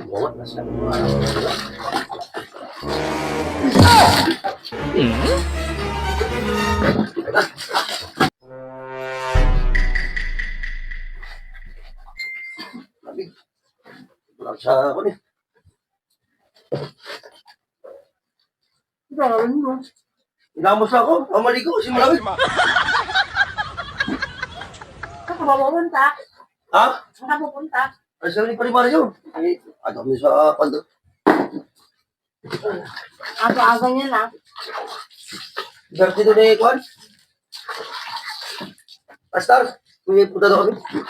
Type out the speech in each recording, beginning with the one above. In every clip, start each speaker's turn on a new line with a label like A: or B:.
A: Buwat na siya. Lamig. Wala sa ako ni. Grabe mo. Inamos ako. Mamaligo kasi malamig.
B: Saan ka ba pupunta?
A: Ha?
B: Saan ka pupunta?
A: Ay, sabi ni Parimara yun. Ay, ano kami sa pando.
B: Aga-aga niya na.
A: Garti doon eh, Kwan. Pastor, may punta doon kami.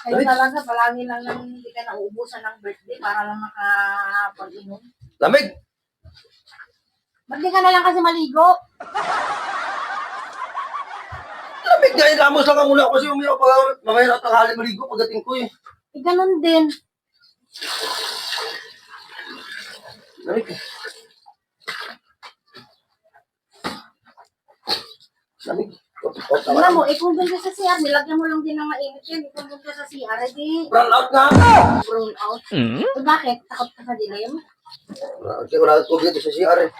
B: Kayo talaga, palagi lang nang hindi ka nauubusan ng birthday para lang makapag-inom.
A: Lamig.
B: Ba't di ka na lang kasi maligo?
A: Lamig nga, inamos lang ang mula kasi umiyak pa. Mamaya na tanghali maligo pagdating ko eh.
B: Eh, ganun din.
A: Lamig. Lamig.
B: Alam mo, kung doon ka sa CR, nilagyan mo lang din ng mainit yan. Kung doon ka sa CR, edi
A: Brown out nga.
B: brown out. Eh, bakit? Takot ka sa dilim?
A: Kasi wala nang tubig dito sa CR eh.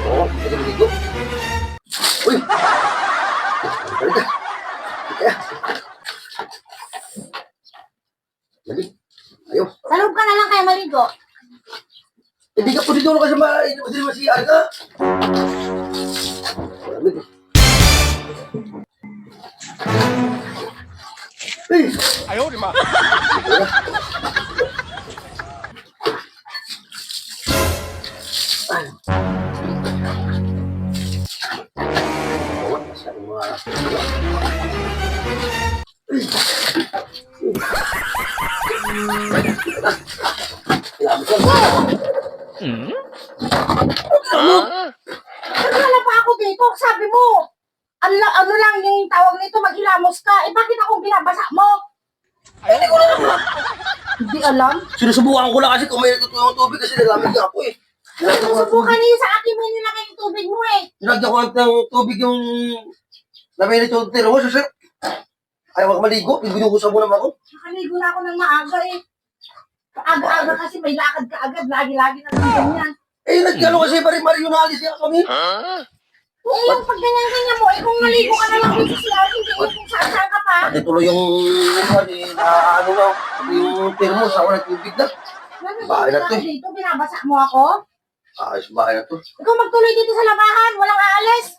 A: Oo, pwede maligo. Uy! Halika. Halika. Lamig. Ayaw.
B: Sa loob ka na lang kaya maligo.
A: Hindi ka pwede doon kasi hindi naman CR ka. Lamig. Hey!
C: 哎呦我的妈！
A: Ay. Bawat na siya mga...
B: Nagkala pa ako dito. Sabi mo, ano lang yung tawag nito, maghilamos ka. Eh, bakit akong binabasa mo?
A: Hindi ko na naman.
B: Hindi alam.
A: Sinusubukan ko lang kasi kung may natutulong tubig kasi nalamig ka ako eh.
B: Susubukan niyo sa akin mo nilagay yung tubig mo eh.
A: Nilagyan ko ng tubig yung naminit yung tiro mo. Susip. Ayaw ako maligo. Binuhusan mo naman ako.
B: Nakaligo na ako ng maaga eh. Aga-aga kasi may lakad ka agad. Lagi-lagi na lang ganyan.
A: Eh, nagkano kasi Marimar yun alis yan kami.
B: Eh, yung pag ganyan-ganyan mo, eh kung naligo ka na lang dito si Ari, hindi yung kung saan ka pa.
A: Pati tuloy yung ano na, yung tiro mo sa walang tubig na. Bahay na to eh.
B: Dito, binabasa mo ako.
A: Ayos bahay na to.
B: Ikaw magtuloy dito sa labahan, walang aalis.